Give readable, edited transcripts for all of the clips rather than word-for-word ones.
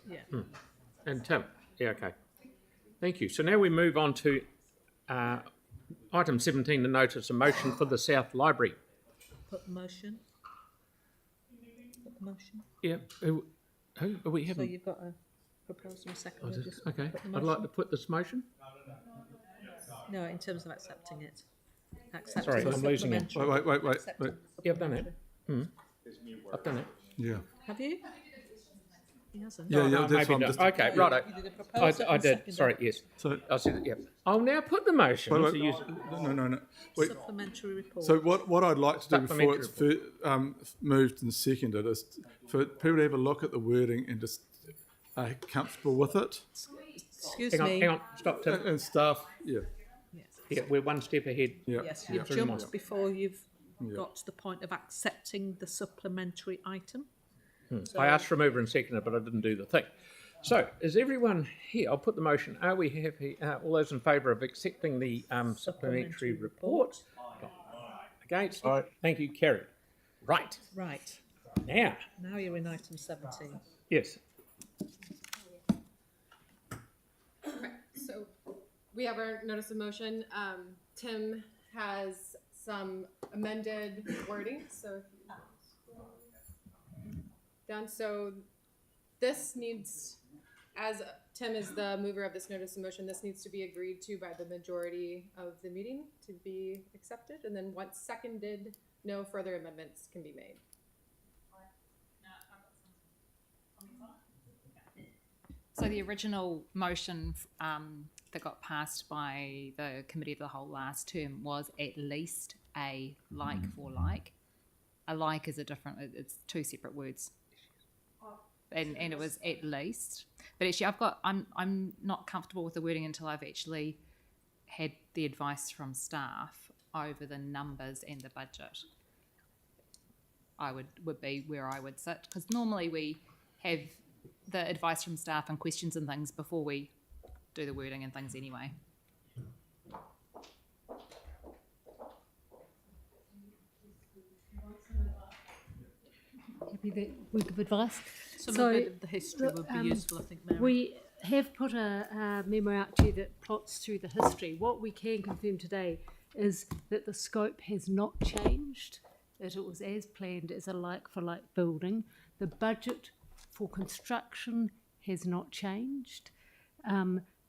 Yeah. And Tim? Yeah, okay. Thank you. So now we move on to item 17, the notice of motion for the South Library. Put the motion. Put the motion. Yeah, who are we So having? you've got a proposal and a second. Oh, Just okay, put the I'd like to put this motion. No, in terms of accepting it. Accepting Sorry, the I'm losing it. supplementary. Wait. Accepting the Yeah, I've done it. supplementary. I've done it. Yeah. Have you? He hasn't. Yeah, No, that's maybe fine. not. Just, Okay, righto. You did a proposal I and did. seconded. Sorry, yes. so, I see that. Yep. I'll now put the motion wait, to use. no. Wait. Supplementary report. So what I'd like to do before it's moved and seconded is for people to have a look at the wording and just comfortable with it. Excuse Hang me. on. Stop, Tim. And staff, yeah. Yes. Yeah, we're one step ahead. Yeah. Yes, yeah. you've jumped before you've Yeah. got to the point of accepting the supplementary item. So, I asked for a mover and seconder, but I didn't do the thing. So, is everyone here? I'll put the motion. Are we happy? All those in favour of accepting the supplementary report? Against? Aye. Thank you, carried. Right. Right. Now, Now you're in item 17. yes. Okay, so we have our notice of motion. Tim has some amended wording, so if you down, so this needs, as Tim is the mover of this notice of motion, this needs to be agreed to by the majority of the meeting to be accepted, and then once seconded, no further amendments can be made. So the original motion that got passed by the Committee of the Whole last term was at least a like for like. A like is a different, it's two separate words. And it was at least. But actually I'm not comfortable with the wording until I've actually had the advice from staff over the numbers and the budget. Would be where I would sit, because normally we have the advice from staff and questions and things before we do the wording and things anyway. Happy that we give advice. Some So, bit of the history would be useful, I think, Mary. We have put a memo out to you that plots through the history. What we can confirm today is that the scope has not changed, that it was as planned as a like-for-like building. The budget for construction has not changed.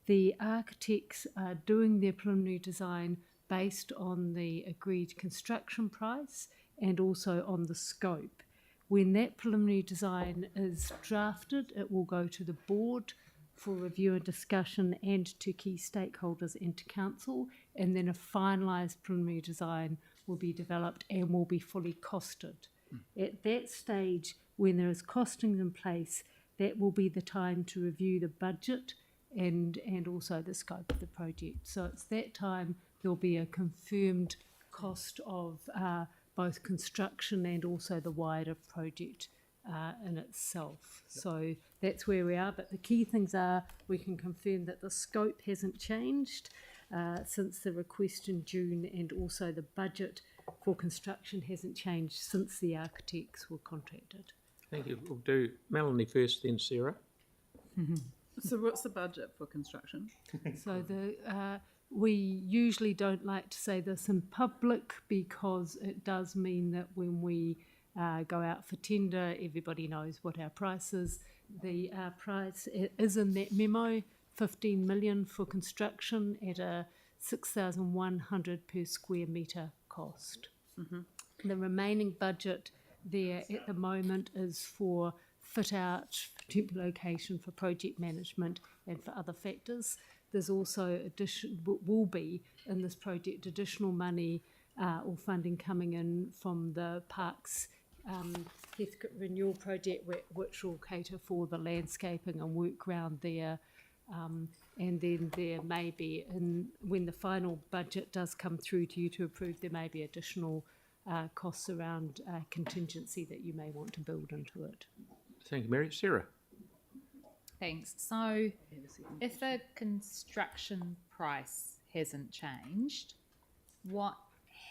The architects are doing their preliminary design based on the agreed construction price and also on the scope. When that preliminary design is drafted, it will go to the board for review and discussion and to key stakeholders and to council, and then a finalised preliminary design will be developed and will be fully costed. At that stage, when there is costings in place, that will be the time to review the budget and also the scope of the project. So it's that time there'll be a confirmed cost of both construction and also the wider project in itself. So that's where we are, but the key things are we can confirm that the scope hasn't changed since the request in June, and also the budget for construction hasn't changed since the architects were contracted. Thank you. We'll do Melanie first, then Sarah. So what's the budget for construction? So we usually don't like to say this in public because it does mean that when we go out for tender, everybody knows what our price is. The price is in that memo, 15 million for construction at a 6,100 per square metre cost. Mm-hmm. The remaining budget there at the moment is for fit out, temporary location, for project management and for other factors. There's also will be in this project additional money or funding coming in from the Parks Heathcote Renewal Project, which will cater for the landscaping and work around there. And then there may be, when the final budget does come through to you to approve, there may be additional costs around contingency that you may want to build into it. Thank you, Mary. Sarah. Thanks. So if the construction price hasn't changed, what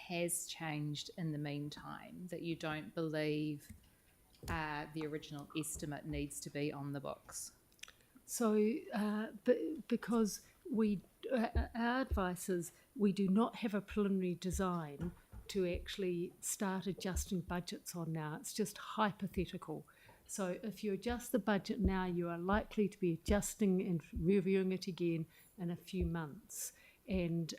has changed in the meantime that you don't believe the original estimate needs to be on the books? But because our advice is we do not have a preliminary design to actually start adjusting budgets on now. It's just hypothetical. So if you adjust the budget now, you are likely to be adjusting and reviewing it again in a few months. And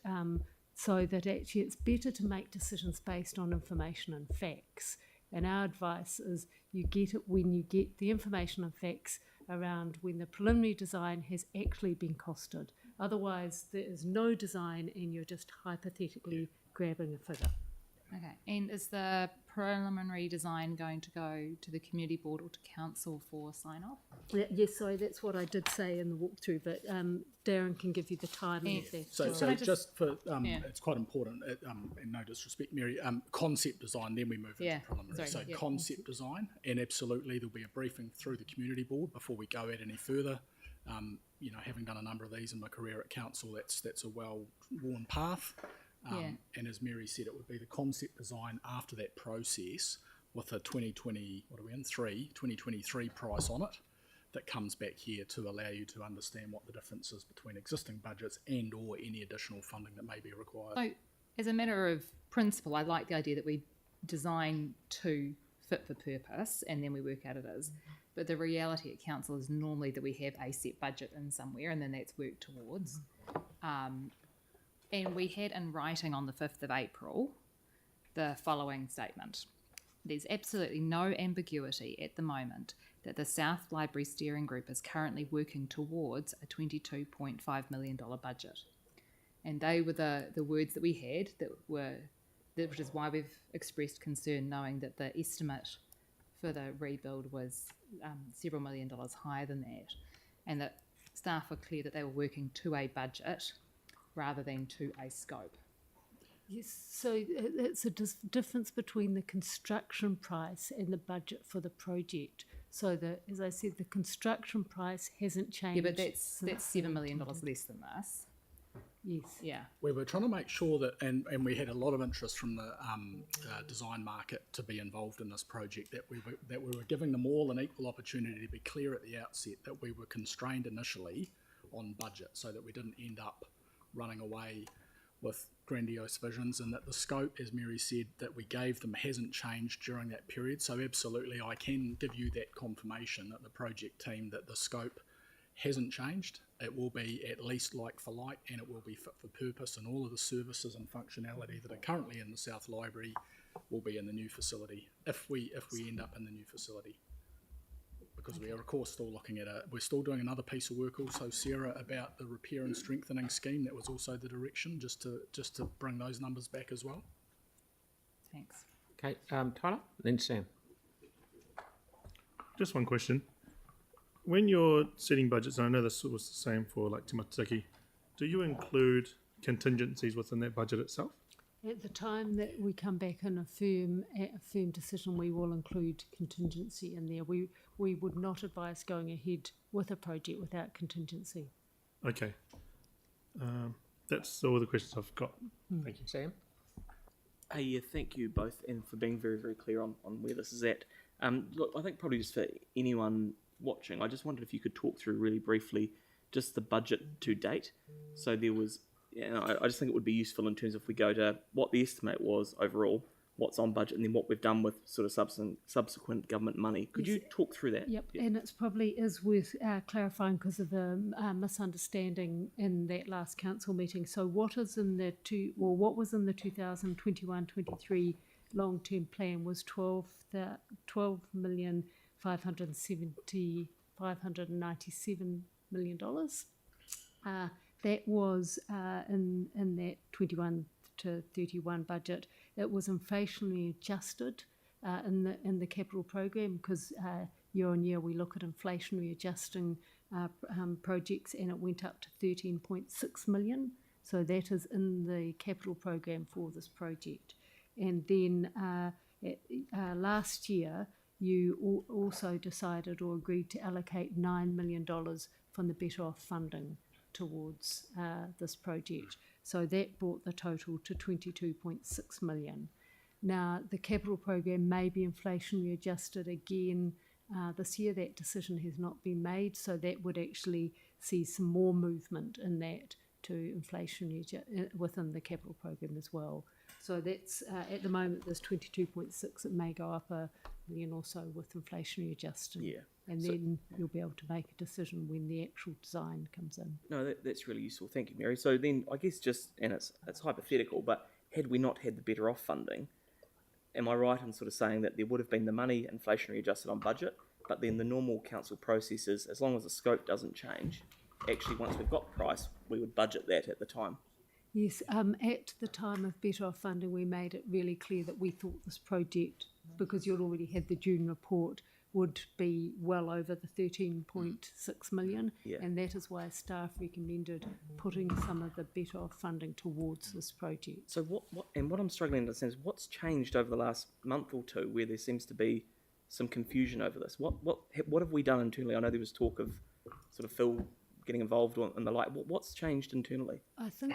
so that actually it's better to make decisions based on information and facts. And our advice is you get it when you get the information and facts around when the preliminary design has actually been costed. Otherwise, there is no design and you're just hypothetically grabbing a figure. Okay, and is the preliminary design going to go to the community board or to council for sign-off? Yes, sorry, that's what I did say in the walkthrough, but Darren can give you the timing of that. So just for, it's quite important, and no disrespect, Mary, concept design, then we move into preliminary. Concept design, and absolutely there'll be a briefing through the community board before we go out any further. You know, having done a number of these in my career at council, that's a well-worn path. And as Mary said, it would be the concept design after that process with a 2023 price on it that comes back here to allow you to understand what the difference is between existing budgets and or any additional funding that may be required. So, as a matter of principle, I like the idea that we design to fit for purpose and then we work out it is. But the reality at council is normally that we have a set budget in somewhere and then that's worked towards. And we had in writing on the 5th of April the following statement. There's absolutely no ambiguity at the moment that the South Library Steering Group is currently working towards a $22.5 million budget. And they were the words that we had which is why we've expressed concern knowing that the estimate for the rebuild was several $1 million higher than that. And that staff were clear that they were working to a budget rather than to a scope. Yes, so it's a difference between the construction price and the budget for the project. So as I said, the construction price hasn't changed. Yeah, but that's $7 million less than this. Yes. Yeah. We were trying to make sure that, and we had a lot of interest from the design market to be involved in this project, that we were giving them all an equal opportunity to be clear at the outset that we were constrained initially on budget so that we didn't end up running away with grandiose visions, and that the scope, as Mary said, that we gave them hasn't changed during that period. So absolutely I can give you that confirmation that the project team, that the scope hasn't changed. It will be at least like for like, and it will be fit for purpose, and all of the services and functionality that are currently in the South Library will be in the new facility if we end up in the new facility. Because we are of course still looking at we're still doing another piece of work also, Sarah, about the repair and strengthening scheme. That was also the direction, just to bring those numbers back as well. Thanks. Okay, Tyler, then Sam. Just one question. When you're setting budgets, and I know this was the same for like Te Matatiki, do you include contingencies within that budget itself? At the time that we come back in a firm decision, we will include contingency in there. We would not advise going ahead with a project without contingency. Okay. That's all the questions I've got. Thank you. Sam? Yeah, thank you both, and for being very, very clear on where this is at. Look, I think probably just for anyone watching, I just wondered if you could talk through really briefly just the budget to date. So there was, I just think it would be useful in terms of if we go to what the estimate was overall, what's on budget, and then what we've done with sort of subsequent government money. Could you talk through that? Yep, and it's probably is worth clarifying because of the misunderstanding in that last council meeting. So what is in what was in the 2021-23 long-term plan was $12,597 million. That was in that 21 to 31 budget. It was inflationary adjusted in the capital program because year on year we look at inflationary adjusting projects, and it went up to 13.6 million. So that is in the capital program for this project. And then last year you also decided or agreed to allocate $9 million from the Better Off funding towards this project. So that brought the total to 22.6 million. Now, the capital program may be inflationary adjusted again This year that decision has not been made, so that would actually see some more movement in that to inflationary within the capital program as well. So that's at the moment there's 22.6. It may go up $1 million or so with inflationary adjusting. Yeah. And So- then you'll be able to make a decision when the actual design comes in. No, that's really useful. Thank you, Mary. So then, I guess and it's hypothetical, but had we not had the Better Off funding, am I right in sort of saying that there would have been the money inflationary adjusted on budget, but then the normal council process is, as long as the scope doesn't change, actually once we've got the price, we would budget that at the time. Yes, at the time of Better Off funding, we made it really clear that we thought this project, because you'd already had the June report, would be well over the 13.6 million, Yeah. and that is why staff recommended putting some of the Better Off funding towards this project. So what I'm struggling to understand is what's changed over the last month or two where there seems to be some confusion over this. What have we done internally? I know there was talk of sort of Phil getting involved and the like. What's changed internally? I think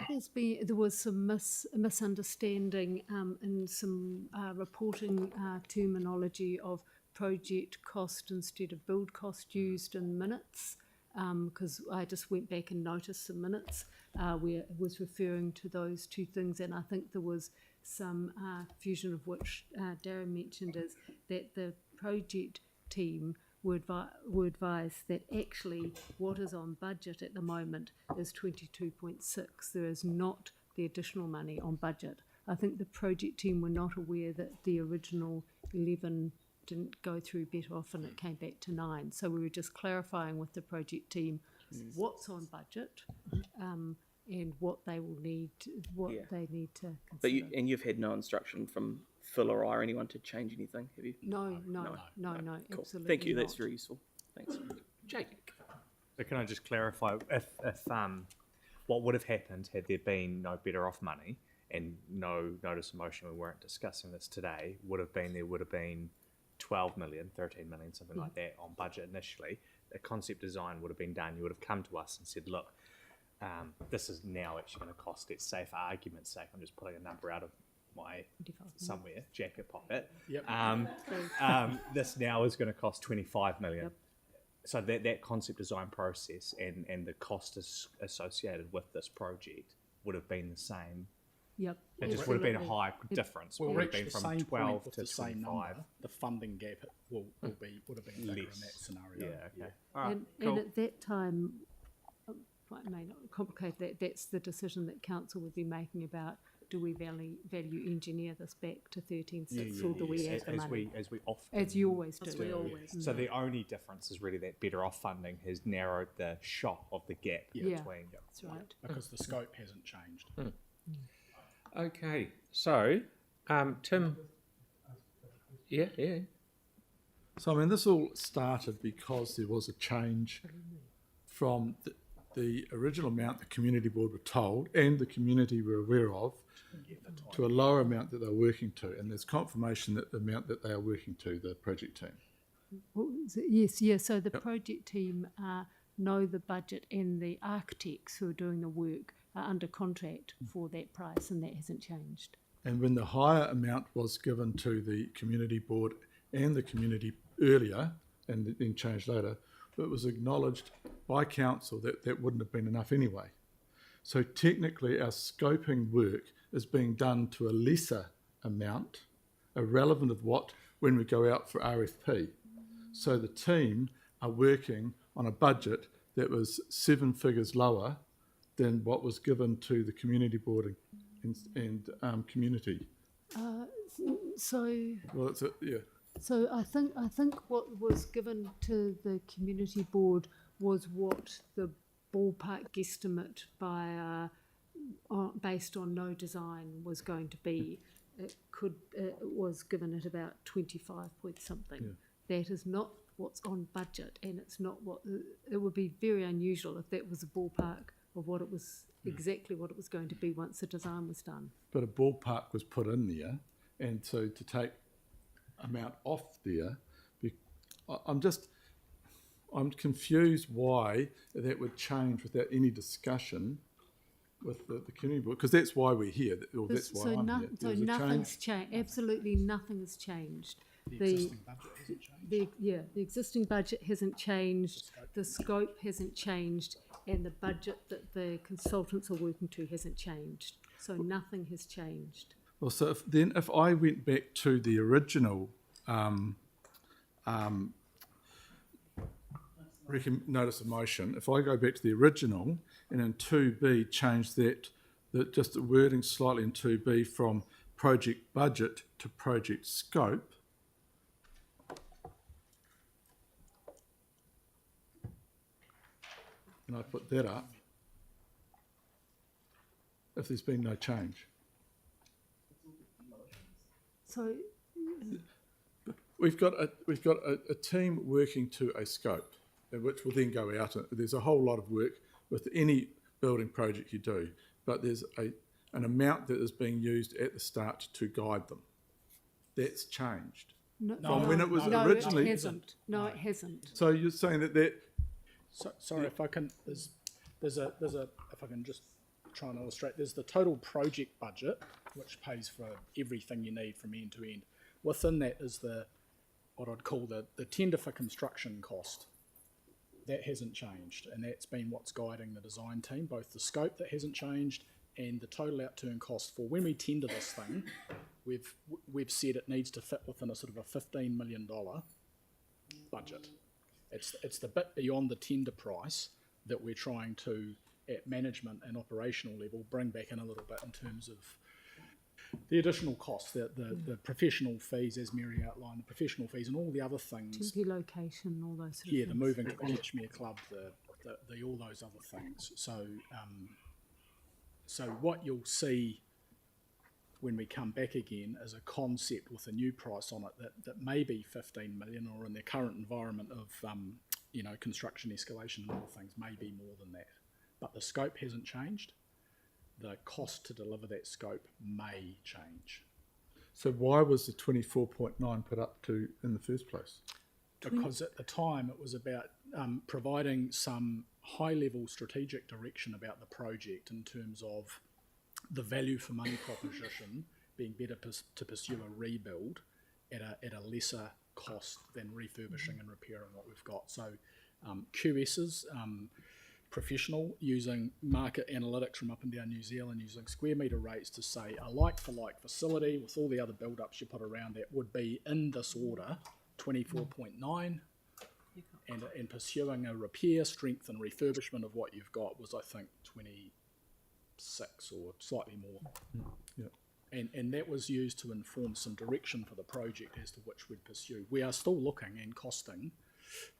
there was some misunderstanding in some reporting terminology of project cost instead of build cost used in minutes, because I just went back and noticed the minutes where it was referring to those two things, and I think there was some fusion of which Darren mentioned, is that the project team were advise that actually what is on budget at the moment is 22.6. There is not the additional money on budget. I think the project team were not aware that the original 11 didn't go through Better Off and it came back to 9. So we were just clarifying with the project team what's on budget and what they will need, they need to consider. But you've had no instruction from Phil or I or anyone to change anything, have you? No, Cool. absolutely Thank you. not. That's very useful. Thanks. Jake. So can I just clarify, if what would have happened had there been no Better Off money and no notice of motion, we weren't discussing this today, there would have been 12 million, 13 million, something like that on budget initially. A concept design would have been done. You would have come to us and said, look, this is now actually going to cost, let's say for argument's sake, I'm just putting a number out of my somewhere jacket pocket. Yep. This now is going to cost 25 million. Yep. So that concept design process and the cost associated with this project would have been the same. Yep. It just would have been a absolutely. high difference. We'll It would have reach been the from same 12 point with to the same 25. number. The funding gap would have been bigger in that Less. scenario. Yeah, okay. All right, And, cool. and at that time, I may not complicate that, that's the decision that council would be making about, do we value engineer this back to 13.6 or do we add the money? As we often As you always do. As we always So the only difference is really that Better Off funding has narrowed the shot of the gap Yeah. between. That's right. Because the scope hasn't changed. Okay, so Tim. Yeah. So, I mean, this all started because there was a change from the original amount the community board were told and the community were aware of to a lower amount that they're working to. And there's confirmation that the amount that they are working to, the project team. Yes, so the project team know the budget, and the architects who are doing the work are under contract for that price, and that hasn't changed. And when the higher amount was given to the community board and the community earlier and then changed later, it was acknowledged by council that that wouldn't have been enough anyway. So technically our scoping work is being done to a lesser amount, irrelevant of what when we go out for RFP. So the team are working on a budget that was 7 figures lower than what was given to the community board and community. Well, it's yeah. So I think what was given to the community board was what the ballpark guesstimate by based on no design was going to be. It was given at about 25 point something. Yeah. That is not what's on budget, and it's not what it would be very unusual if that was a ballpark of what it was exactly what it was going to be once the design was done. But a ballpark was put in there, and so to take amount off there, I'm confused why that would change without any discussion with the community board, because that's why we're here, or that's why I'm here. So nothing's changed. Absolutely nothing has changed. existing budget hasn't changed. the existing budget hasn't changed, the scope hasn't changed, and the budget that the consultants are working to hasn't changed. So nothing has changed. Well, so if I went back to the original notice of motion, if I go back to the original and in 2B change that just the wording slightly in 2B from project budget to project scope, and I put that up, if there's been no change. So We've got a team working to a scope, which will then go out. There's a whole lot of work with any building project you do, but there's an amount that is being used at the start to guide them. That's changed. From when it was originally. No, it hasn't. No, it hasn't. So you're saying that So, sorry, if I can, there's a if I can just try and illustrate, there's the total project budget, which pays for everything you need from end to end. Within that is what I'd call the tender for construction cost. That hasn't changed, and that's been what's guiding the design team, both the scope that hasn't changed and the total outturn cost for when we tender this thing. We've said it needs to fit within a sort of a $15 million budget. It's the bit beyond the tender price that we're trying to, at management and operational level, bring back in a little bit in terms of the additional costs, the professional fees, as Mary outlined, the professional fees and all the other things. Temporary location, all those sort of Yeah, things. the moving to the Catchmere Club, the all those other things. So what you'll see when we come back again is a concept with a new price on it that may be 15 million, or in the current environment of construction escalation and other things, may be more than that. But the scope hasn't changed. The cost to deliver that scope may change. so why was the 24.9 put up to in the first place? Because at the time it was about providing some high-level strategic direction about the project in terms of the value for money proposition being better to pursue a rebuild at a lesser cost than refurbishing and repairing what we've got. So QSs, professional, using market analytics from up and down New Zealand, using square metre rates to say a like-for-like facility with all the other build-ups you put around that would be in this order, 24.9, and pursuing a repair, strength and refurbishment of what you've got was, I think, 26 or slightly more. Yeah. And that was used to inform some direction for the project as to which we'd pursue. We are still looking and costing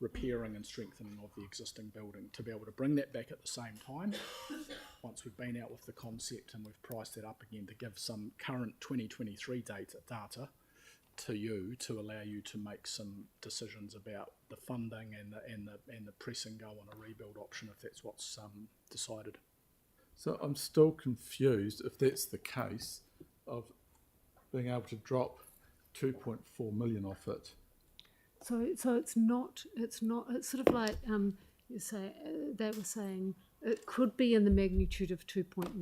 repairing and strengthening of the existing building to be able to bring that back at the same time once we've been out with the concept and we've priced it up again to give some current 2023 data to you to allow you to make some decisions about the funding and the pressing go on a rebuild option if that's what's decided. So I'm still confused if that's the case of being able to drop 2.4 million off it. So it's not, it's sort of like, they were saying it could be in the magnitude of 2.9.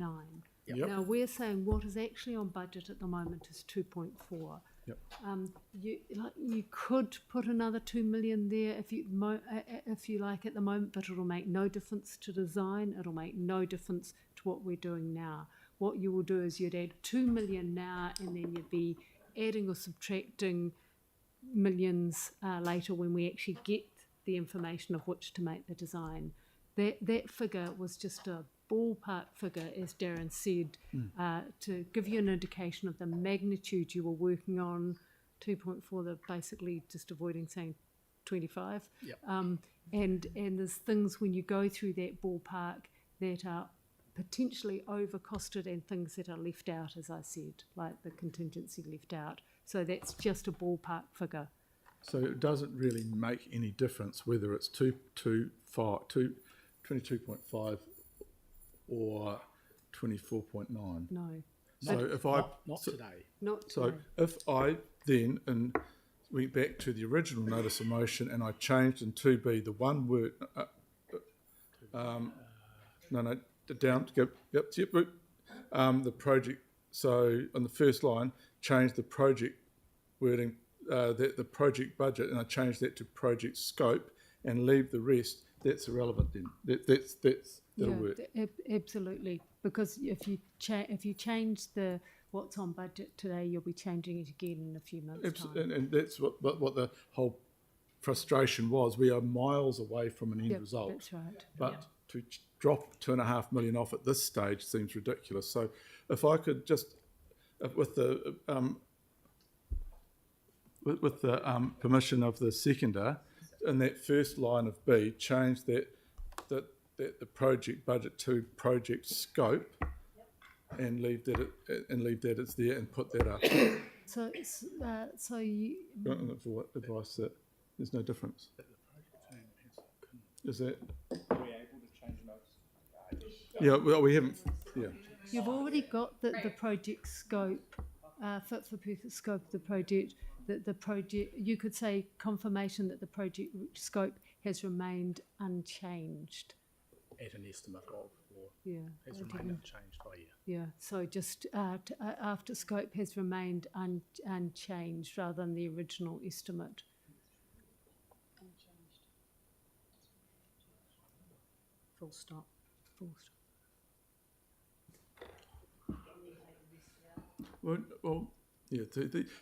Yep. Now we're saying what is actually on budget at the moment is 2.4. Yep. You could put another 2 million there if you like at the moment, but it'll make no difference to design. It'll make no difference to what we're doing now. What you will do is you'd add 2 million now, and then you'd be adding or subtracting millions later when we actually get the information of which to make the design. That figure was just a ballpark figure, as Darren said, to give you an indication of the magnitude you were working on. 2.4, they're basically just avoiding saying 25. Yep. And there's things when you go through that ballpark that are potentially overcosted and things that are left out, as I said, like the contingency left out. So that's just a ballpark figure. So it doesn't really make any difference whether it's 22.5 or 24.9. No. So if I not today. Not so today. if I then went back to the original notice of motion and I changed in 2B the one word down to go the project. So on the first line, change the project wording that the project budget, and I changed that to project scope and leave the rest, that's irrelevant then. That'll work. Absolutely, because if you change what's on budget today, you'll be changing it again in a few months' time. And that's what the whole frustration was. We are miles away from an end result. That's right. But to drop $2.5 million off at this stage seems ridiculous. So if I could just, with the permission of the seconder, in that first line of B, change that the project budget to project scope, and leave that it's there, and put that up. So you. For what advice that there's no difference. Is that? Are we able to change notes? Yeah, well, we haven't. Yeah. You've already got the project scope, fit for purpose scope of the project. That the project, you could say confirmation that the project scope has remained unchanged. At an estimate of, or has remained unchanged by year. Yeah, so just after scope has remained unchanged rather than the original estimate. Full stop. Full stop. Well, yeah.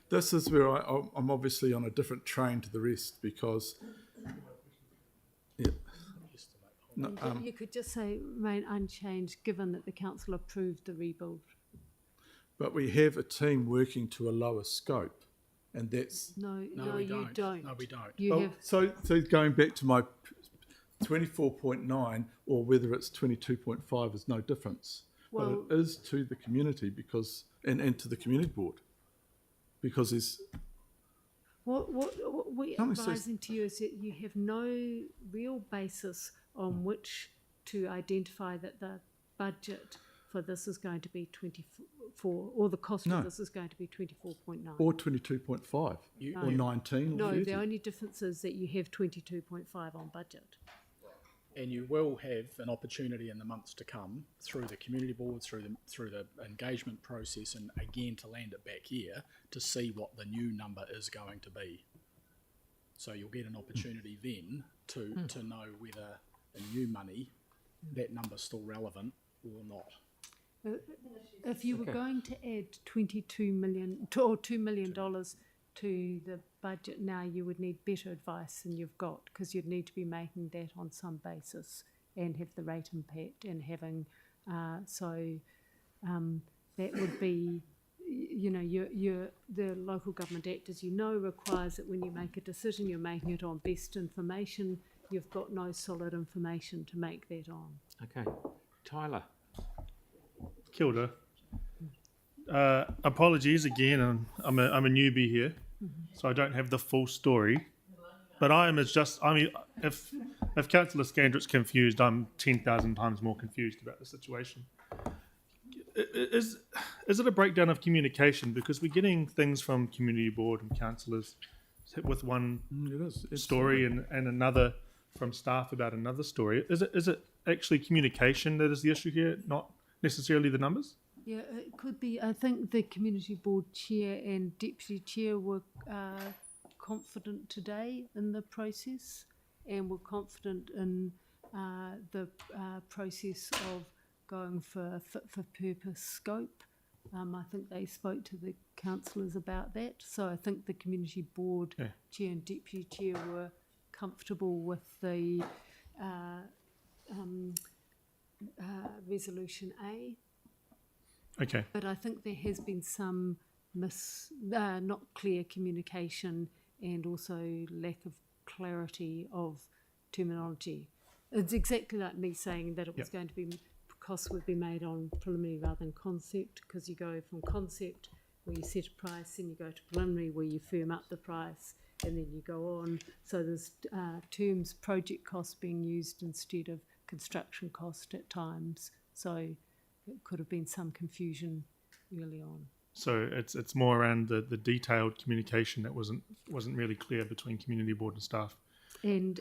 This is where I'm obviously on a different train to the rest, because. Yeah. No, you could just say remain unchanged, given that the council approved the rebuild. But we have a team working to a lower scope, and that's No, we you don't. No, we don't. You have so going back to my 24.9 or whether it's 22.5 is no difference. Well, but it is to the community, because and to the community board, because there's. What we're How many says- advising to you is that you have no real basis on which to identify that the budget for this is going to be 24, or the cost No. of this is going to be 24.9. Or 22.5, or 19, or No, 30. the only difference is that you have 22.5 on budget. And you will have an opportunity in the months to come through the community board, through the engagement process, and again to land it back here to see what the new number is going to be. So you'll get an opportunity then to know whether the new money, that number's still relevant or not. If you were going to add $22 million or $2 million to the budget now, you would need better advice than you've got, because you'd need to be making that on some basis and have the rate impact and having that would be, the Local Government Act, as you know, requires that when you make a decision, you're making it on best information. You've got no solid information to make that on. Okay, Tyler. Kia ora. Apologies again, I'm a newbie here, so I don't have the full story. But if Councillor Scandrick's confused, I'm 10,000 times more confused about the situation. Is it a breakdown of communication? Because we're getting things from community board and councillors with one story and another from staff about another story. Is it actually communication that is the issue here, not necessarily the numbers? Yeah, it could be. I think the community board chair and deputy chair were confident today in the process, and were confident in the process of going for a fit for purpose scope. I think they spoke to the councillors about that. So I think the community board chair and deputy chair were comfortable with the resolution A. Okay. But I think there has been some not clear communication and also lack of clarity of terminology. It's exactly like me saying that it was going to be, costs would be made on preliminary rather than concept, because you go from concept where you set a price, and you go to preliminary where you firm up the price, and then you go on. So there's terms project cost being used instead of construction cost at times. So it could have been some confusion early on. So it's more around the detailed communication that wasn't really clear between community board and staff. And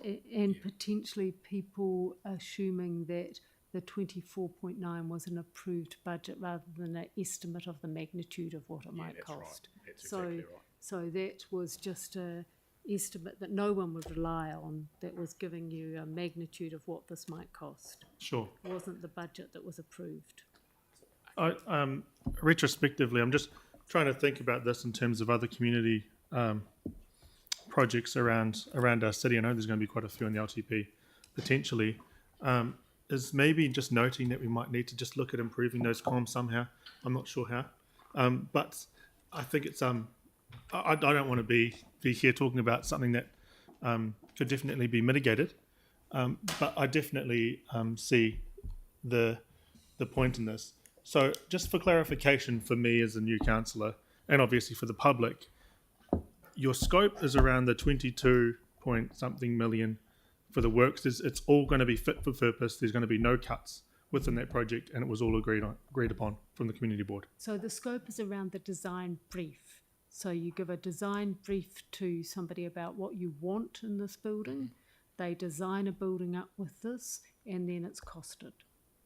potentially people assuming that the 24.9 was an approved budget rather than an estimate of the magnitude of what it might that's cost. Right. That's So exactly right. So that was just a estimate that no one would rely on, that was giving you a magnitude of what this might cost. Sure. It wasn't the budget that was approved. Retrospectively, I'm just trying to think about this in terms of other community projects around our city. I know there's going to be quite a few on the LTP potentially. Is maybe just noting that we might need to just look at improving those comms somehow. I'm not sure how, but I think it's I don't want to be here talking about something that could definitely be mitigated, but I definitely see the point in this. So just for clarification for me as a new councillor, and obviously for the public, your scope is around the 22 point something million for the works. It's all going to be fit for purpose. There's going to be no cuts within that project, and it was all agreed upon from the community board. So the scope is around the design brief. So you give a design brief to somebody about what you want in this building. They design a building up with this, and then it's costed.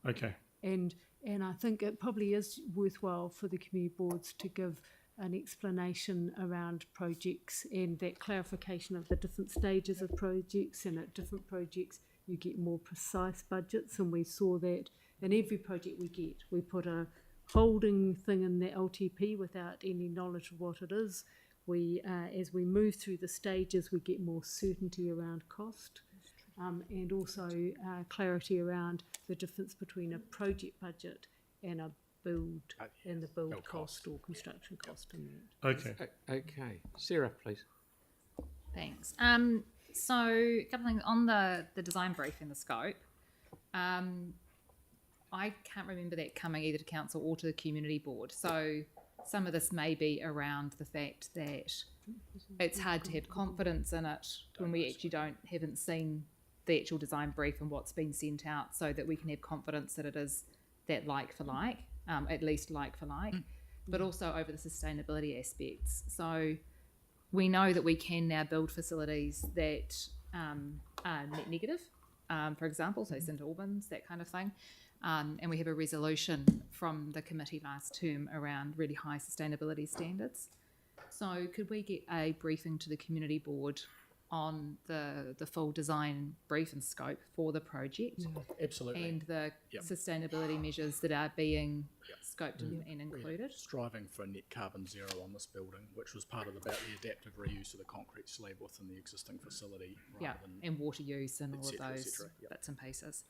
Okay. And I think it probably is worthwhile for the community boards to give an explanation around projects and that clarification of the different stages of projects, and at different projects you get more precise budgets, and we saw that in every project we get. We put a holding thing in the LTP without any knowledge of what it is. We, as we move through the stages, we get more certainty around cost. And also clarity around the difference between a project budget and a build and the build cost or construction cost in that. Okay. Okay. Sarah, please. Thanks. So a couple of things on the design brief and the scope. I can't remember that coming either to council or to the community board. So some of this may be around the fact that it's hard to have confidence in it when we actually haven't seen the actual design brief and what's been sent out, so that we can have confidence that it is that like for like, at least like for like, but also over the sustainability aspects. So we know that we can now build facilities that are net negative, for example, so St Albans, that kind of thing. And we have a resolution from the committee last term around really high sustainability standards. So could we get a briefing to the community board on the full design brief and scope for the project? Absolutely. And the sustainability measures that are being scoped and included? We're striving for net carbon zero on this building, which was part of the adaptive reuse of the concrete slab within the existing facility. And water use and all of those bits and pieces.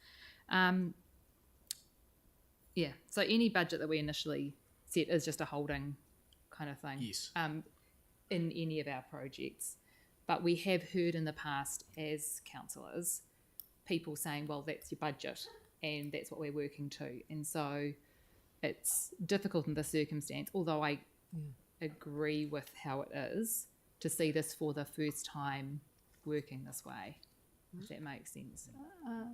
So any budget that we initially set is just a holding kind of thing. Yes. In any of our projects. But we have heard in the past as councillors, people saying, well, that's your budget and that's what we're working to. And so it's difficult in this circumstance, although I agree with how it is, to see this for the first time working this way, if that makes sense.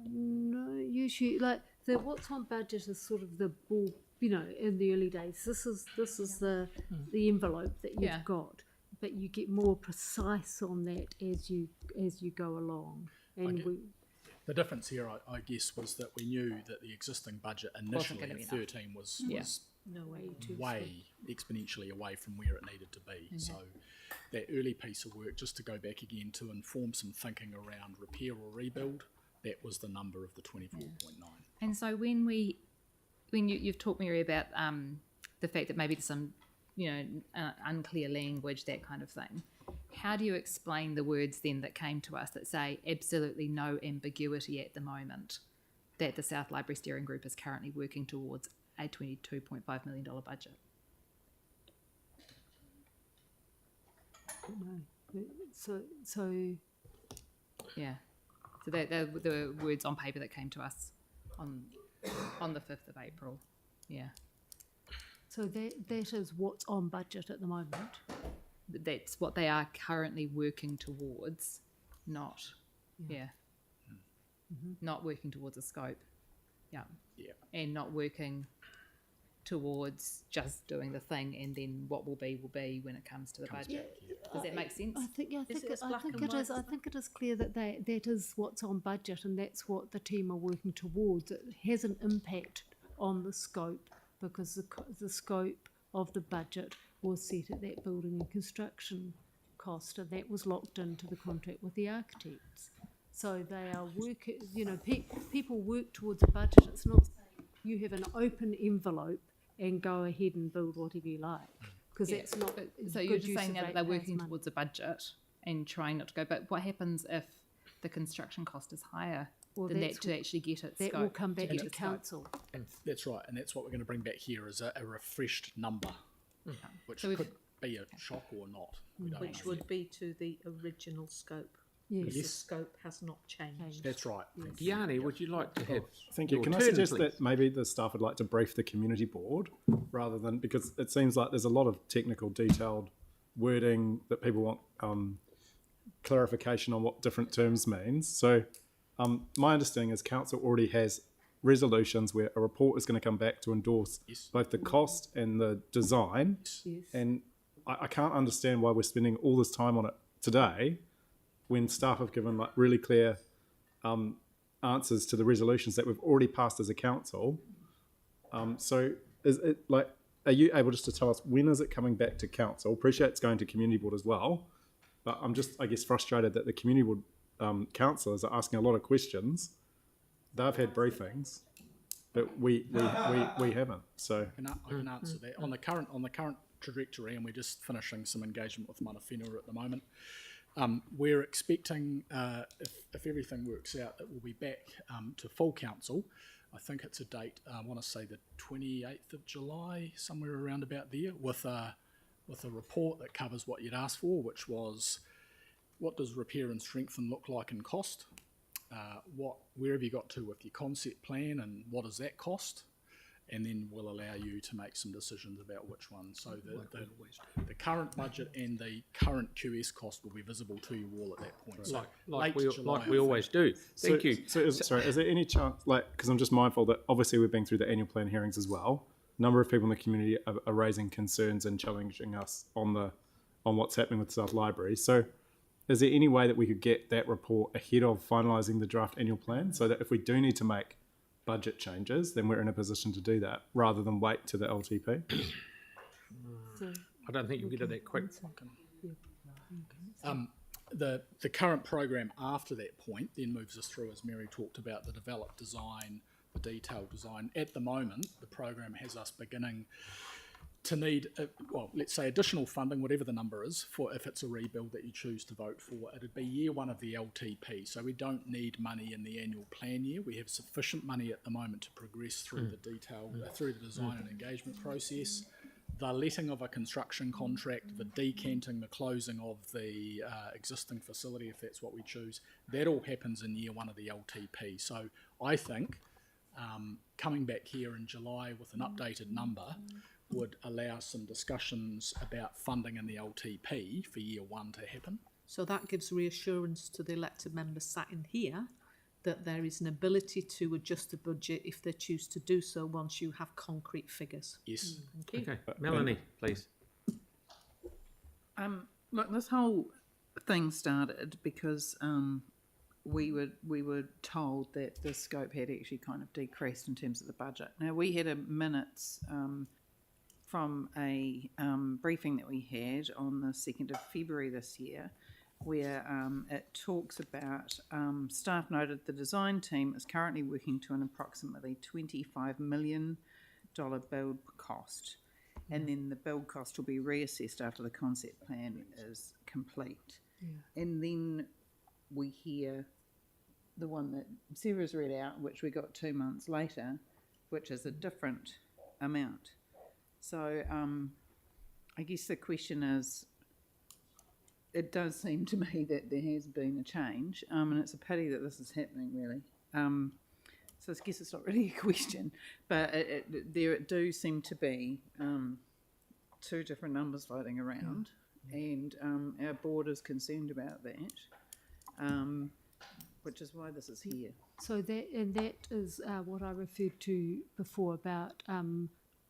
No, usually, like, the what's on budget is sort of the ball, in the early days. This is the envelope that you've got. But you get more precise on that as you go along. And the difference here, I guess, was that we knew that the existing budget initially in 13 was no way exponentially away from where it needed to be. So that early piece of work, just to go back again to inform some thinking around repair or rebuild, that was the number of the 24.9. And so when you've talked, Mary, about the fact that maybe there's some unclear language, that kind of thing. How do you explain the words then that came to us that say absolutely no ambiguity at the moment that the South Library Steering Group is currently working towards a $22.5 million budget? No. So they're the words on paper that came to us on the 5th of April. Yeah. So that is what's on budget at the moment. That's what they are currently working towards, not not working towards a scope, and not working towards just doing the thing and then what will be when it comes to the budget. Does that make sense? I think it is clear that that is what's on budget, and that's what the team are working towards. It has an impact on the scope, because the scope of the budget was set at that building and construction cost, and that was locked into the contract with the architects. So they are working, people work towards a budget. It's not saying you have an open envelope and go ahead and build whatever you like, because that's not. So you're just saying that they're working towards a budget and trying not to go. But what happens if the construction cost is higher than that to actually get it that scope? will come back to to get council. That's right, and that's what we're going to bring back here is a refreshed number, which So we've- could be a shock or not. We don't Which know would yet. be to the original scope. Yes. The scope has not changed. That's right. Yanni, would you like to have Thank you. your Can I turn, suggest please? that maybe the staff would like to brief the community board rather than, because it seems like there's a lot of technical, detailed wording that people want clarification on what different terms means. So my understanding is council already has resolutions where a report is going to come back to endorse both the cost and the design. Yes. And I can't understand why we're spending all this time on it today when staff have given like really clear answers to the resolutions that we've already passed as a council. So is it like, are you able just to tell us when is it coming back to council? Appreciate it's going to community board as well, but I'm just, I guess, frustrated that the community board councillors are asking a lot of questions. They've had briefings, but we haven't. So I can answer that. On the current trajectory, and we're just finishing some engagement with Mana Whenua at the moment. We're expecting, if everything works out, that we'll be back to full council. I think it's a date, I want to say the 28th of July, somewhere around about there, with a report that covers what you'd asked for, which was what does repair and strengthen look like in cost? Where have you got to with your concept plan, and what does that cost? And then we'll allow you to make some decisions about which one. So the current budget and the current QS cost will be visible to you all at that point. So like late we July, we always do. Thank you. So is there any chance, like, because I'm just mindful that obviously we've been through the annual plan hearings as well. A number of people in the community are raising concerns and challenging us on what's happening with South Library. So is there any way that we could get that report ahead of finalising the draft annual plan, so that if we do need to make budget changes, then we're in a position to do that rather than wait to the LTP? I don't think you can get it that quick. The current program after that point then moves us through, as Mary talked about, the developed design, the detailed design. At the moment, the program has us beginning to need, let's say additional funding, whatever the number is, for if it's a rebuild that you choose to vote for. It'd be year one of the LTP, so we don't need money in the annual plan year. We have sufficient money at the moment to progress through the detail, through the design and engagement process. The letting of a construction contract, the decanting, the closing of the existing facility, if that's what we choose, that all happens in year one of the LTP. So I think coming back here in July with an updated number would allow some discussions about funding in the LTP for year one to happen. So that gives reassurance to the elected members sat in here that there is an ability to adjust the budget if they choose to do so once you have concrete figures. Yes. Thank you. Okay, Melanie, please. Look, this whole thing started because we were told that the scope had actually kind of decreased in terms of the budget. Now, we had a minutes from a briefing that we had on the 2nd of February this year, where it talks about staff noted the design team is currently working to an approximately $25 million build cost, and then the build cost will be reassessed after the concept plan is complete. And then we hear the one that Sarah's read out, which we got 2 months later, which is a different amount. So I guess the question is, it does seem to me that there has been a change, and it's a pity that this is happening, really. So I guess it's not really a question, but there do seem to be two different numbers floating around, and our board is concerned about that, which is why this is here. So that is what I referred to before about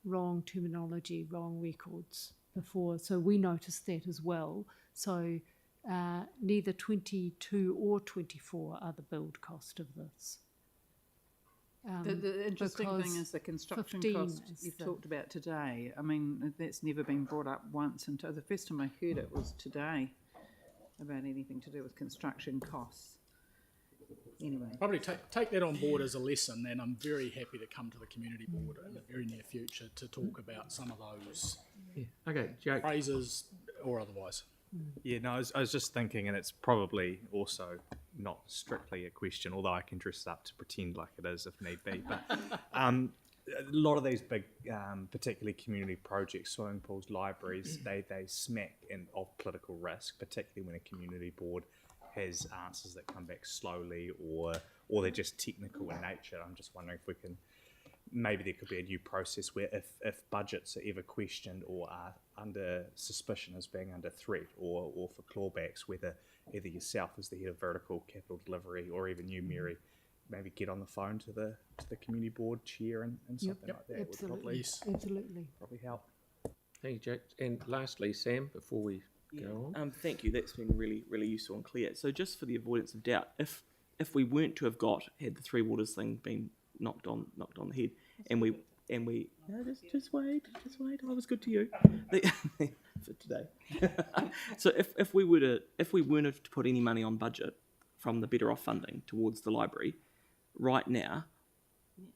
wrong terminology, wrong records before. So we noticed that as well. So neither 22 or 24 are the build cost of this. The interesting thing is the construction 15 cost is you've the- talked about today. I mean, that's never been brought up once until the first time I heard it was today about anything to do with construction costs. Anyway. Probably take that on board as a lesson, and I'm very happy to come to the community board in the very near future to talk about some of those Yeah. Okay, Jake. phrases or otherwise. Yeah, no, I was just thinking, and it's probably also not strictly a question, although I can dress it up to pretend like it is if need be. But a lot of these big, particularly community projects, swimming pools, libraries, they smack of political risk, particularly when a community board has answers that come back slowly or they're just technical in nature. I'm just wondering if we can, maybe there could be a new process where if budgets are ever questioned or are under suspicion as being under threat or for clawbacks, whether either yourself as the head of vertical capital delivery or even you, Mary, maybe get on the phone to the community board chair and something like that Absolutely. Would Absolutely. probably help. Thank you, Jake. And lastly, Sam, before we go on. Thank you. That's been really, really useful and clear. So just for the avoidance of doubt, if we weren't to have had the Three Waters thing been knocked on the head, and we no, just wait. I was good to you for today. So if we weren't to put any money on budget from the Better Off funding towards the library, right now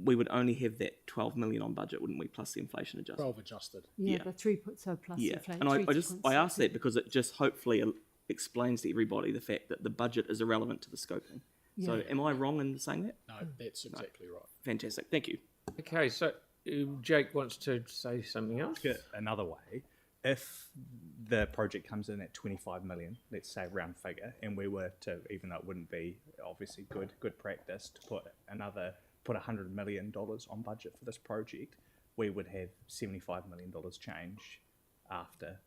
we would only have that 12 million on budget, wouldn't we? Plus the inflation adjustment. 12 adjusted. Yeah, Yeah. the 3 so plus Yeah, inflation. and I asked that because it just hopefully explains to everybody the fact that the budget is irrelevant to the scoping. So Yeah. am I wrong in saying that? No, that's exactly right. Fantastic. Thank you. Okay, so Jake wants to say something else. Another way, if the project comes in at 25 million, let's say round figure, and we were to, even though it wouldn't be obviously good practice to put $100 million on budget for this project, we would have $75 million change after.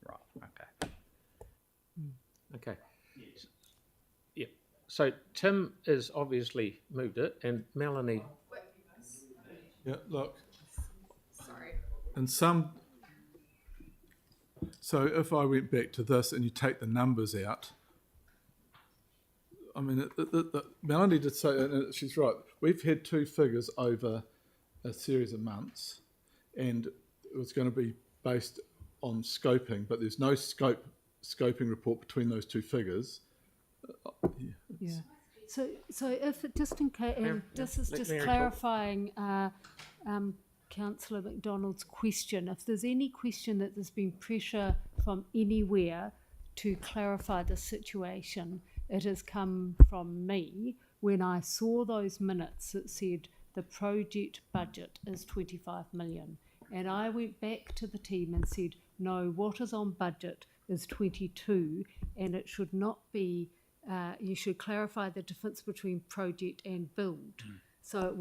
Right. Okay. Okay. Yeah. So Tim has obviously moved it, and Melanie. Yeah, look, Sorry. and some. So if I went back to this and you take the numbers out, I mean, Melanie did say, and she's right. We've had two figures over a series of months, and it was going to be based on scoping, but there's no scoping report between those two figures. Yeah. So if it, just in case, and this is let just Mary talk. clarifying Councillor McDonald's question. If there's any question that there's been pressure from anywhere to clarify the situation, it has come from me. When I saw those minutes, it said the project budget is 25 million. And I went back to the team and said, no, what is on budget is 22, and it should not be, you should clarify the difference between project and build. So it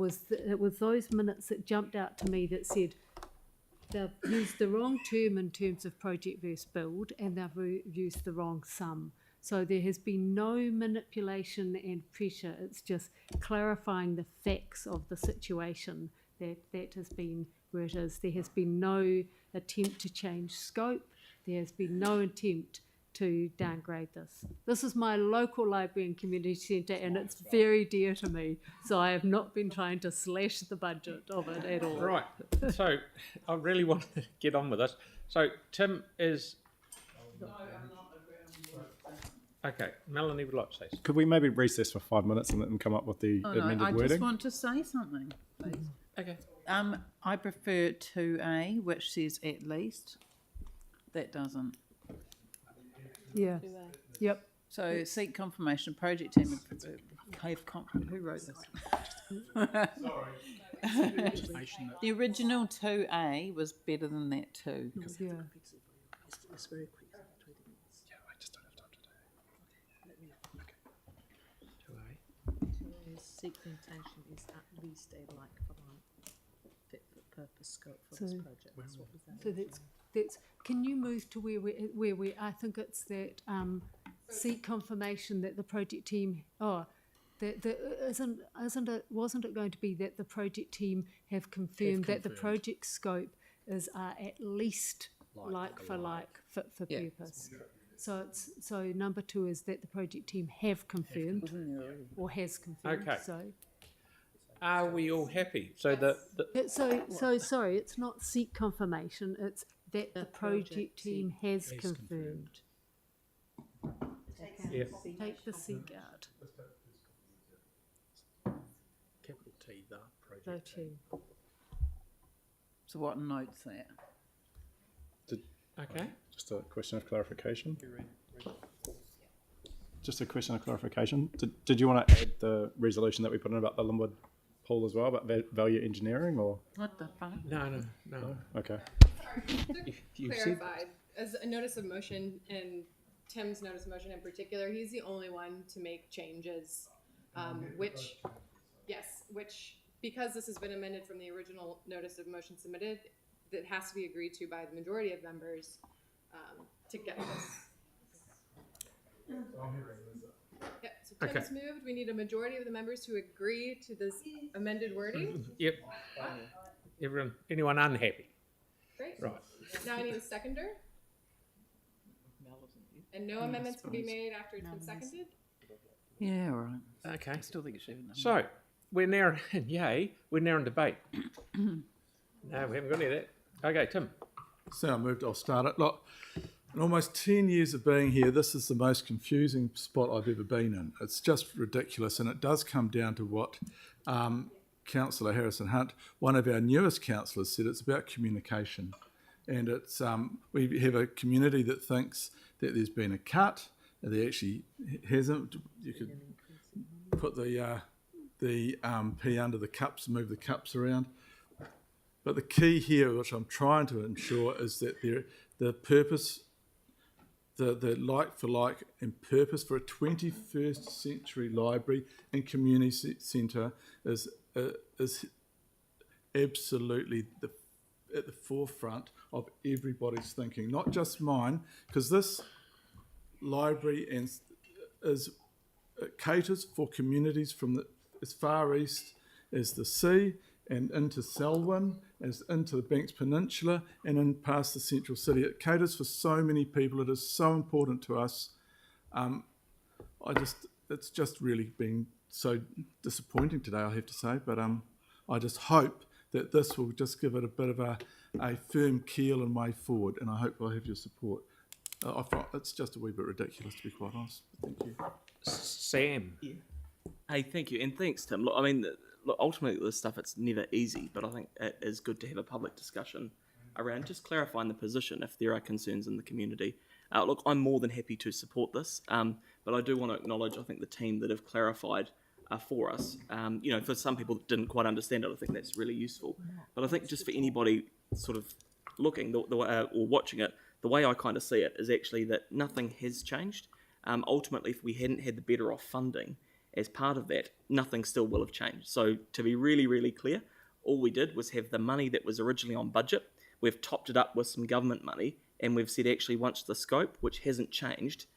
was those minutes that jumped out to me that said they've used the wrong term in terms of project versus build, and they've used the wrong sum. So there has been no manipulation and pressure. It's just clarifying the facts of the situation that has been where it is. There has been no attempt to change scope. There has been no attempt to downgrade this. This is my local library and community centre, and it's very dear to me. So I have not been trying to slash the budget of it at all. Right. So I really want to get on with this. So Tim is. Okay, Melanie would like to say something. Could we maybe recess for 5 minutes and come up with the amended I wording? just want to say something, please. Okay. I prefer 2A, which says at least. That doesn't. Yeah. Yep. So seek confirmation. Project team who wrote this? Information that The original 2A was better than that too. Yeah. It's very quick. Seek the intention is at least a like for like fit for purpose scope for this So- project. That's what was that? So that's. Can you move to where we? I think it's that seek confirmation that the project team. Wasn't it going to be that the project team have confirmed that the confirmed. project scope is at least like for like fit for purpose. So number 2 is that the project team have confirmed or has confirmed. Okay. So Are we all happy? So So sorry, it's not seek confirmation, it's that the project team has confirmed. Yeah. Take the seek out, Capital T, the the project. team. So what notes that? Okay. Just a question of clarification. Just a question of clarification. Did you want to add the resolution that we put in about the Linwood pool as well, about value engineering, or? What the fuck? No. Okay. You said Clarified, as a notice of motion, and Tim's notice of motion in particular, he's the only one to make changes, which, because this has been amended from the original notice of motion submitted, that has to be agreed to by the majority of members, to get this. Yep, so Tim's moved, we need a majority of the members to agree to this amended wording. Yep. Anyone unhappy? Great. Right. Now I need a seconder. And no amendments can be made after it's been seconded? Yeah, all right. Okay. I still think it should have been. So we're now we're now in debate. No, we haven't got any of that. Okay, Tim. So I moved, I'll start it. Look, in almost 10 years of being here, this is the most confusing spot I've ever been in. It's just ridiculous, and it does come down to what Councillor Harrison Hunt, one of our newest councillors, said. It's about communication. And it's we have a community that thinks that there's been a cut, and there actually hasn't. You could put the P under the cups and move the cups around. But the key here, which I'm trying to ensure, is that the purpose, the like for like and purpose for a 21st century library and community centre is absolutely at the forefront of everybody's thinking, not just mine, because this library caters for communities from as far east as the sea and into Selwyn, as into the Banks Peninsula and in past the central city. It caters for so many people. It is so important to us. It's just really been so disappointing today, I have to say, but I just hope that this will just give it a bit of a firm keel and way forward, and I hope I'll have your support. I find it's just a wee bit ridiculous, to be quite honest. Thank you. Sam. Yeah. Hey, thank you, and thanks, Tim. Look, I mean, ultimately, this stuff, it's never easy, but I think it is good to have a public discussion around just clarifying the position if there are concerns in the community. Look, I'm more than happy to support this, but I do want to acknowledge, I think, the team that have clarified for us. For some people that didn't quite understand it, I think that's really useful. But I think just for anybody sort of looking or watching it, the way I kind of see it is actually that nothing has changed. Ultimately, if we hadn't had the Better Off funding as part of that, nothing still will have changed. So to be really, really clear, all we did was have the money that was originally on budget. We've topped it up with some government money, and we've said actually once the scope, which hasn't changed,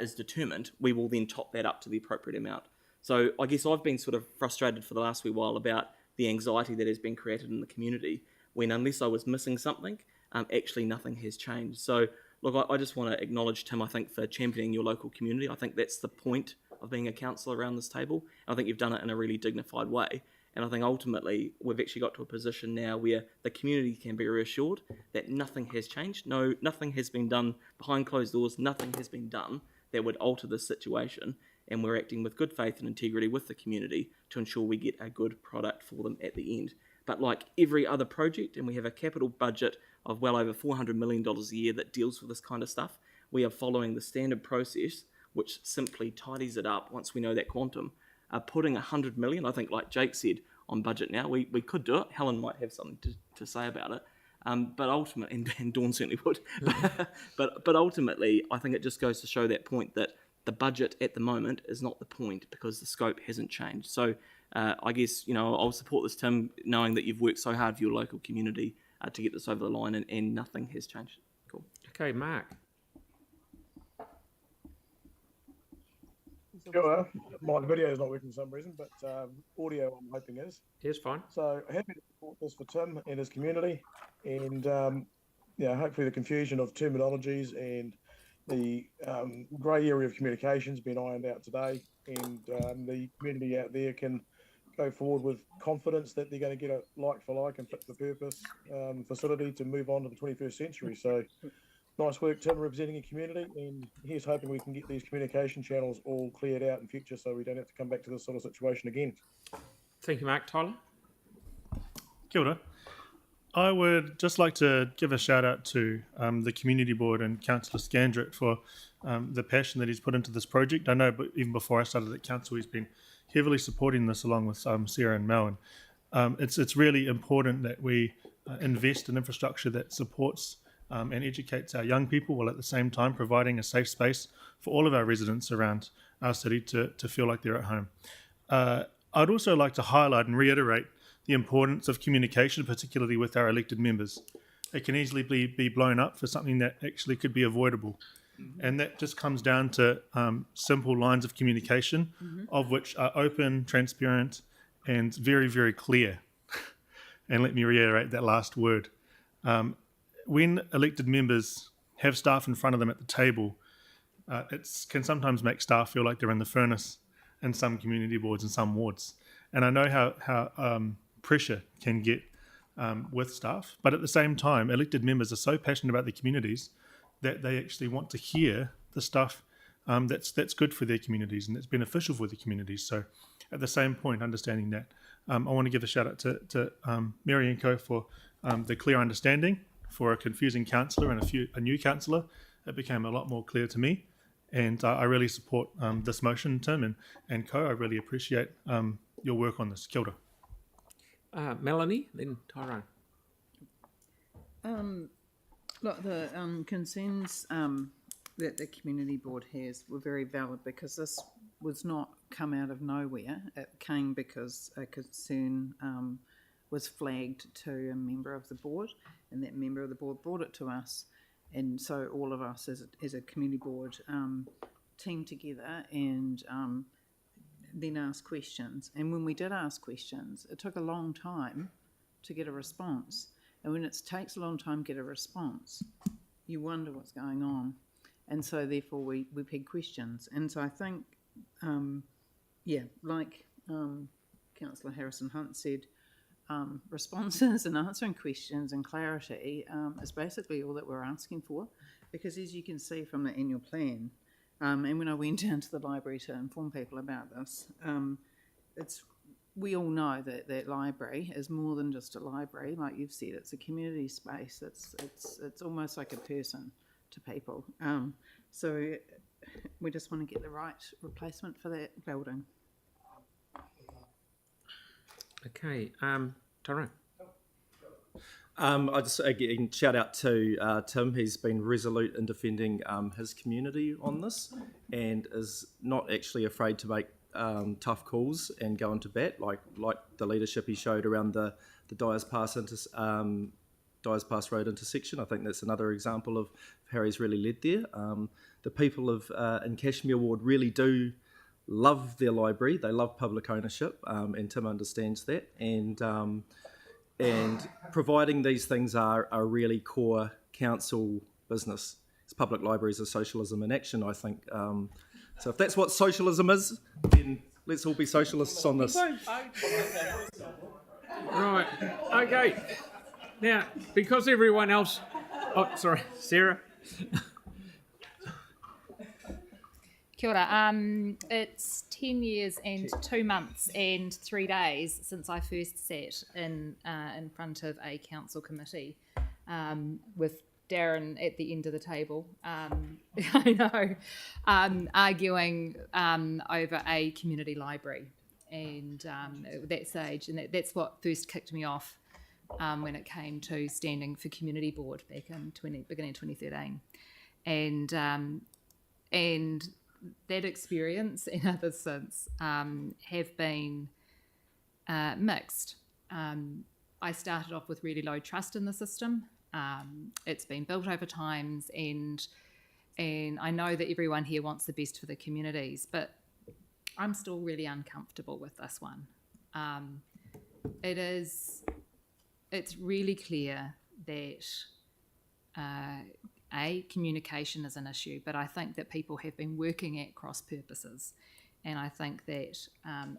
is determined, we will then top that up to the appropriate amount. So I guess I've been sort of frustrated for the last wee while about the anxiety that has been created in the community when, unless I was missing something, actually nothing has changed. So look, I just want to acknowledge Tim, I think, for championing your local community. I think that's the point of being a councillor around this table. And I think you've done it in a really dignified way. And I think ultimately we've actually got to a position now where the community can be reassured that nothing has changed. No, nothing has been done behind closed doors. Nothing has been done that would alter this situation. And we're acting with good faith and integrity with the community to ensure we get a good product for them at the end. But like every other project, and we have a capital budget of well over $400 million a year that deals with this kind of stuff, we are following the standard process, which simply tidies it up once we know that quantum. Putting 100 million, I think, like Jake said, on budget now, we could do it. Helen might have something to say about it. But ultimately, and Dawn certainly would, but ultimately, I think it just goes to show that point that the budget at the moment is not the point because the scope hasn't changed. So I guess, I'll support this, Tim, knowing that you've worked so hard for your local community to get this over the line and nothing has changed. Cool. Okay, Mark. Sure. My video is not working for some reason, but audio I'm hoping is. Yes, fine. So happy to support this for Tim and his community, and hopefully the confusion of terminologies and the grey area of communications being ironed out today, and the community out there can go forward with confidence that they're going to get a like for like and fit for purpose facility to move on to the 21st century. So nice work, Tim, representing a community, and here's hoping we can get these communication channels all cleared out in future so we don't have to come back to this sort of situation again. Thank you, Mark. Tyler? Kia ora. I would just like to give a shout out to the community board and Councillor Scandrett for the passion that he's put into this project. I know, but even before I started at council, he's been heavily supporting this along with Sarah and Mel. And it's really important that we invest in infrastructure that supports and educates our young people, while at the same time providing a safe space for all of our residents around our city to feel like they're at home. I'd also like to highlight and reiterate the importance of communication, particularly with our elected members. It can easily be blown up for something that actually could be avoidable. And that just comes down to simple lines of communication, of which are open, transparent, and very, very clear. And let me reiterate that last word. When elected members have staff in front of them at the table, it can sometimes make staff feel like they're in the furnace in some community boards and some wards. And I know how pressure can get with staff, but at the same time, elected members are so passionate about their communities that they actually want to hear the stuff that's good for their communities and that's beneficial for the communities. So at the same point, understanding that, I want to give a shout out to Mary and Co for the clear understanding. For a confusing councillor and a new councillor, it became a lot more clear to me. And I really support this motion, Tim and Co. I really appreciate your work on this. Kia ora. Melanie, then Tyrone. Look, the concerns that the community board has were very valid, because this was not come out of nowhere. It came because a concern was flagged to a member of the board, and that member of the board brought it to us. And so all of us as a community board teamed together and then asked questions. And when we did ask questions, it took a long time to get a response. And when it takes a long time to get a response, you wonder what's going on. And so therefore we pegged questions. And so I think, like Councillor Harrison-Hunt said, responses and answering questions and clarity is basically all that we're asking for, because as you can see from the annual plan, and when I went down to the library to inform people about this, we all know that library is more than just a library. Like you've said, it's a community space. It's almost like a person to people. So we just want to get the right replacement for that building. Okay, Tyrone. I just again shout out to Tim. He's been resolute in defending his community on this, and is not actually afraid to make tough calls and go into bat, like the leadership he showed around the Dyers Pass Road intersection. I think that's another example of how he's really led there. The people of in Cashmere Ward really do love their library. They love public ownership, and Tim understands that. And providing these things are a really core council business. It's public libraries are socialism in action, I think. So if that's what socialism is, then let's all be socialists on this. Right, okay. Now, because everyone else... Oh, sorry, Sarah. Kia ora. It's 10 years and 2 months and 3 days since I first sat in front of a council committee with Darren at the end of the table. I know, arguing over a community library, and at that stage, and that's what first kicked me off when it came to standing for community board back in beginning of 2013, and that experience and others since have been mixed. I started off with really low trust in the system. It's been built over times, and I know that everyone here wants the best for the communities, but I'm still really uncomfortable with this one. It's really clear that communication is an issue, but I think that people have been working at cross purposes, and I think that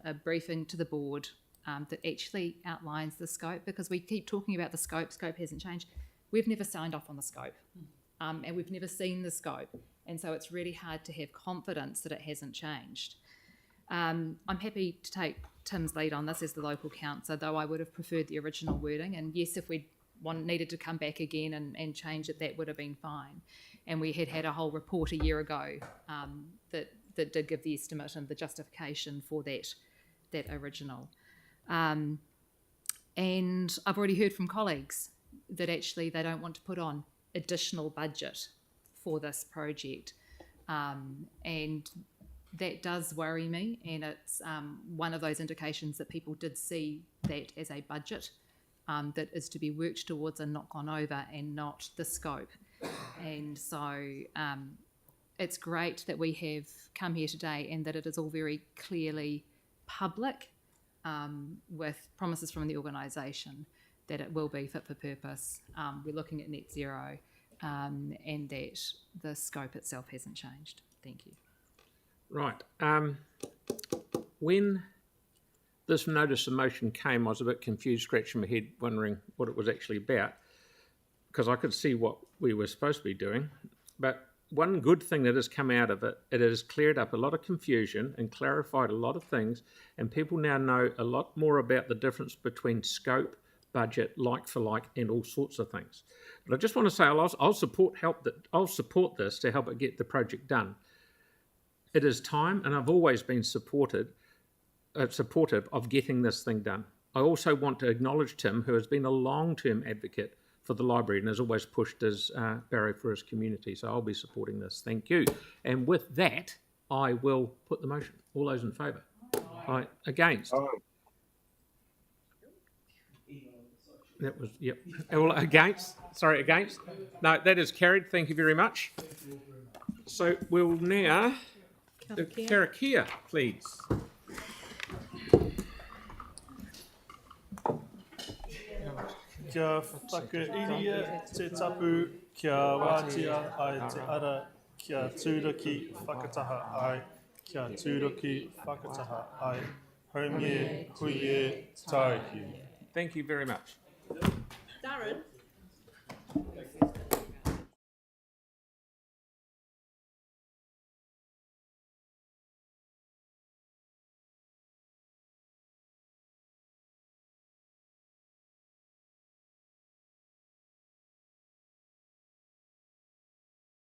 a briefing to the board that actually outlines the scope, because we keep talking about the scope hasn't changed. We've never signed off on the scope, and we've never seen the scope, and so it's really hard to have confidence that it hasn't changed. I'm happy to take Tim's lead on this as the local councillor, though I would have preferred the original wording, and yes, if we needed to come back again and change it, that would have been fine. And we had a whole report a year ago that did give the estimate and the justification for that original. And I've already heard from colleagues that actually they don't want to put on additional budget for this project. And that does worry me, and it's one of those indications that people did see that as a budget that is to be worked towards and not gone over, and not the scope. And so it's great that we have come here today and that it is all very clearly public, with promises from the organisation that it will be fit for purpose. We're looking at net zero, and that the scope itself hasn't changed. Thank you. Right. When this notice of motion came, I was a bit confused, scratching my head, wondering what it was actually about, because I could see what we were supposed to be doing. But one good thing that has come out of it, it has cleared up a lot of confusion and clarified a lot of things, and people now know a lot more about the difference between scope, budget, like for like, and all sorts of things. But I just want to say I'll support this to help it get the project done. It is time, and I've always been supportive of getting this thing done. I also want to acknowledge Tim, who has been a long-term advocate for the library and has always pushed his barrow for his community. So I'll be supporting this. Thank you. And with that, I will put the motion. All those in favour? Aye. Against? That was, yep. All against? Sorry, against? No, that is carried. Thank you very much. So we'll now... Karakia, please. Kia whakairia te tapu, kia wātia ai te ara, kia tūraki whakataha ai, kia tūraki whakataha ai, haumie, huie, tāiki. Thank you very much. Darren?